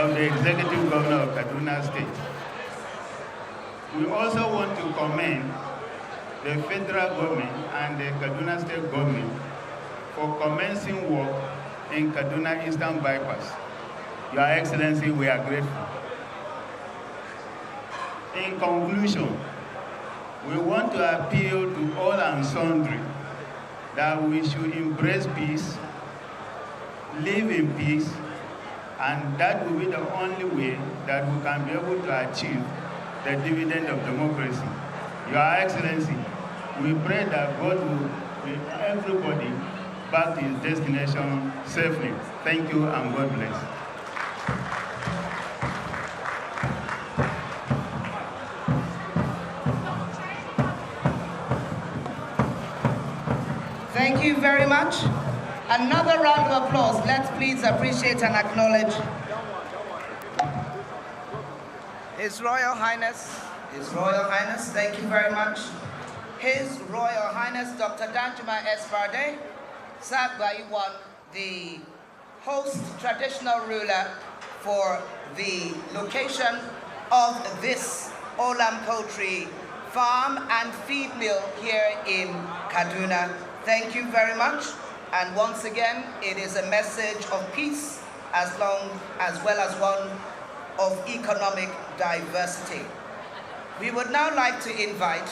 of the Executive Governor of Kaduna State. We also want to commend the federal government and the Kaduna State government for commencing work in Kaduna Eastern Bypass. Your Excellency, we are grateful. In conclusion, we want to appeal to all and sundry that we should embrace peace, live in peace, and that will be the only way that we can be able to achieve the dividend of democracy. Your Excellency, we pray that God will bring everybody back to his destination safely. Thank you and God bless. Thank you very much. Another round of applause. Let's please appreciate and acknowledge His Royal Highness. His Royal Highness, thank you very much. His Royal Highness Dr. Danjuma S. Barde, Sagbayuwan, the host traditional ruler for the location of this OLAM Poultry farm and feed mill here in Kaduna. Thank you very much. And once again, it is a message of peace as well as one of economic diversity. We would now like to invite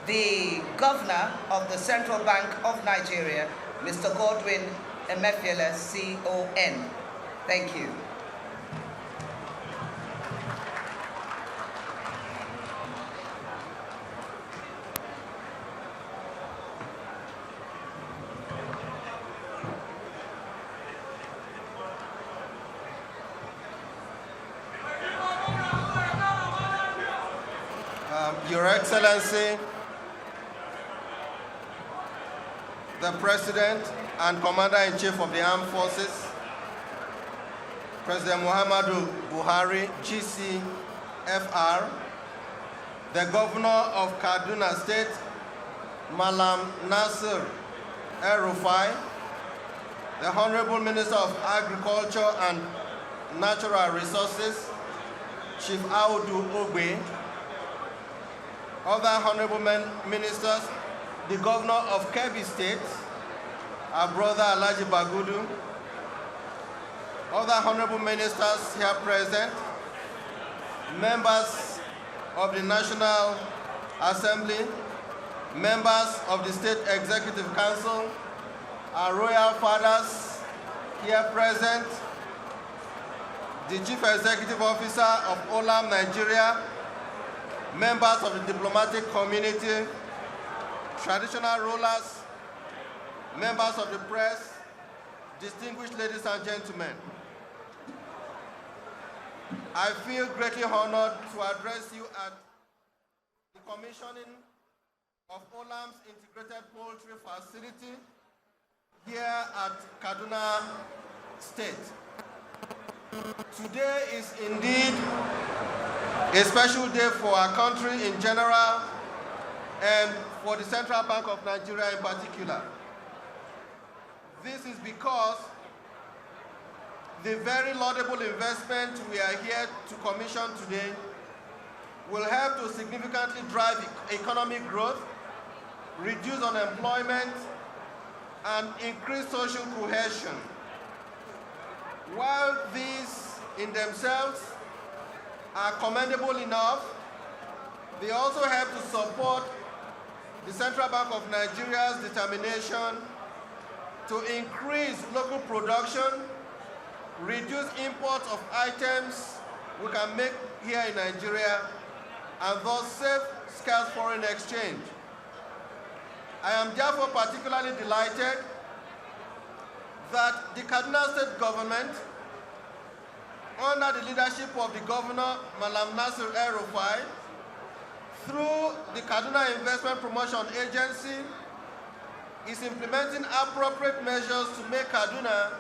the Governor of the Central Bank of Nigeria, Mr. Godwin Emefiele, CON. Thank you. Your Excellency, the President and Commander-in-Chief of the Armed Forces, President Muhammadu Buhari, GCFR, the Governor of Kaduna State, Malam Nasir El-Rufai, the Honorable Minister of Agriculture and Natural Resources, Chief Audu Ogbe, other honorable ministers, the Governor of Kebbi State, our brother Alhaji Bagudu, other honorable ministers here present, members of the National Assembly, members of the State Executive Council, our royal fathers here present, the Chief Executive Officer of OLAM Nigeria, members of the diplomatic community, traditional rulers, members of the press, distinguished ladies and gentlemen. I feel greatly honored to address you at the commissioning of OLAM's integrated poultry facility here at Kaduna State. Today is indeed a special day for our country in general and for the Central Bank of Nigeria in particular. This is because the very laudable investment we are here to commission today will help to significantly drive economic growth, reduce unemployment, and increase social cohesion. While these in themselves are commendable enough, they also help to support the Central Bank of Nigeria's determination to increase local production, reduce imports of items we can make here in Nigeria, and thus save scarce foreign exchange. I am therefore particularly delighted that the Kaduna State government, under the leadership of the Governor, Malam Nasir El-Rufai, through the Kaduna Investment Promotion Agency, is implementing appropriate measures to make Kaduna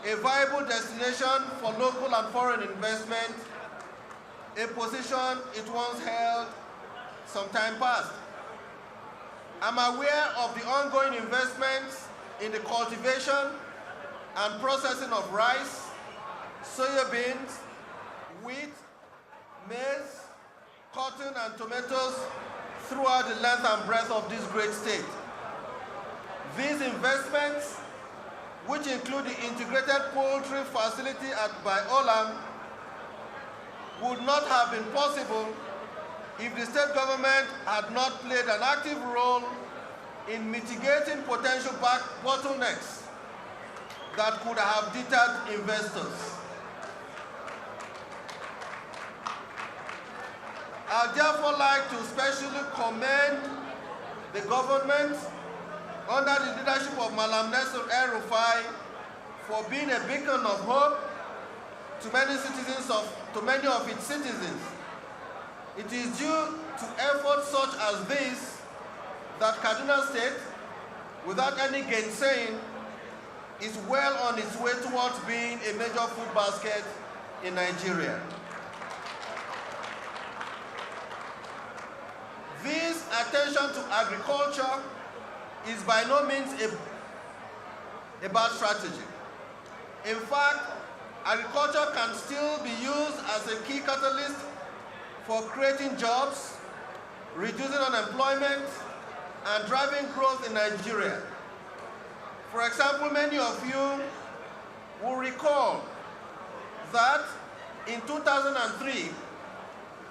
a viable destination for local and foreign investment, a position it once held some time past. I'm aware of the ongoing investments in the cultivation and processing of rice, soya beans, wheat, maize, cotton, and tomatoes throughout the length and breadth of this great state. These investments, which include the integrated poultry facility by OLAM, would not have been possible if the state government had not played an active role in mitigating potential bottlenecks that could have deterred investors. I'd therefore like to especially commend the government under the leadership of Malam Nasir El-Rufai for being a beacon of hope to many of its citizens. It is due to efforts such as this that Kaduna State, without any gainsaying, is well on its way towards being a major food basket in Nigeria. This attention to agriculture is by no means a bad strategy. In fact, agriculture can still be used as a key catalyst for creating jobs, reducing unemployment, and driving growth in Nigeria. For example, many of you will recall that in 2003,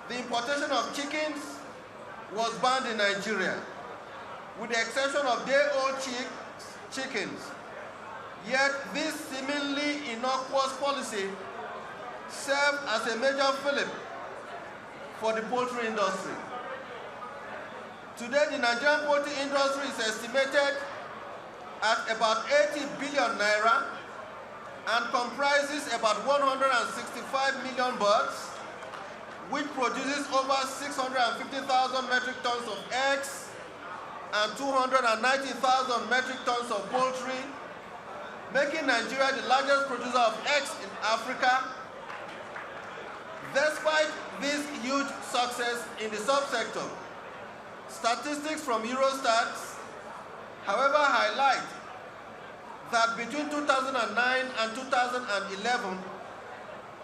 the importation of chickens was banned in Nigeria, with the exception of day-old chickens. Yet this seemingly innocuous policy served as a major fillip for the poultry industry. Today, the Nigerian poultry industry is estimated at about 80 billion naira and comprises about 165 million birds, which produces over 650,000 metric tons of eggs and 290,000 metric tons of poultry, making Nigeria the largest producer of eggs in Africa. Despite this huge success in the subsector, statistics from Eurostat, however, highlight that between 2009 and 2011,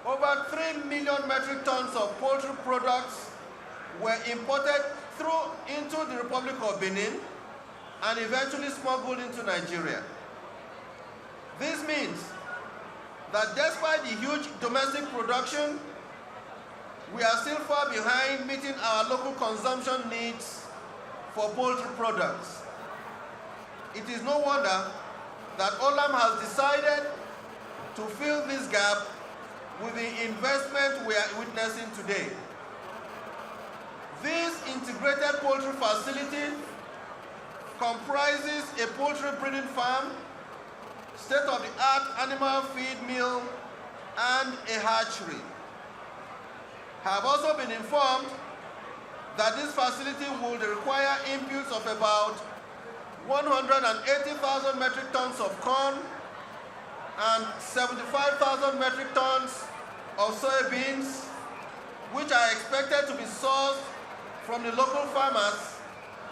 over 3 million metric tons of poultry products were imported into the Republic of Benin and eventually smuggled into Nigeria. This means that despite the huge domestic production, we are still far behind meeting our local consumption needs for poultry products. It is no wonder that OLAM has decided to fill this gap with the investment we are witnessing today. This integrated poultry facility comprises a poultry breeding farm, state-of-the-art animal feed mill, and a hatchery. I have also been informed that this facility will require inputs of about 180,000 metric tons of corn and 75,000 metric tons of soybeans, which are expected to be sourced from the local farmers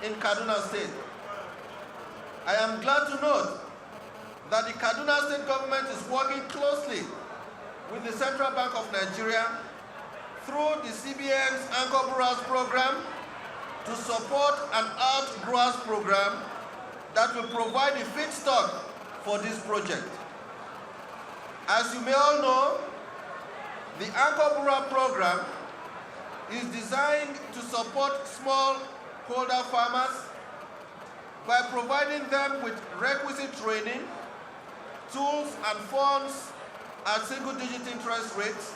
in Kaduna State. I am glad to note that the Kaduna State government is working closely with the Central Bank of Nigeria through the CBN's Anchor Brewers program to support an outgrowers program that will provide the feedstock for this project. As you may all know, the Anchor Brewer program is designed to support smallholder farmers by providing them with requisite training, tools, and funds at single-digit interest rates,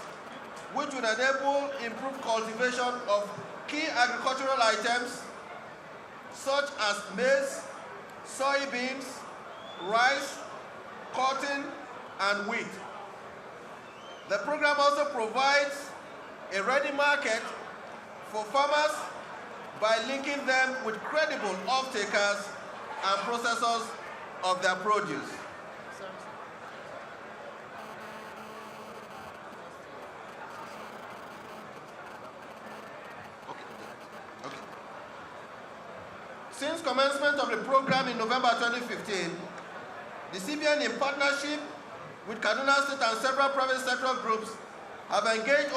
which will enable improved cultivation of key agricultural items such as maize, soybeans, rice, cotton, and wheat. The program also provides a ready market for farmers by linking them with credible off-takers and processors of their produce. Since commencement of the program in November 2015, the CBN, in partnership with Kaduna State and several private sector groups, have engaged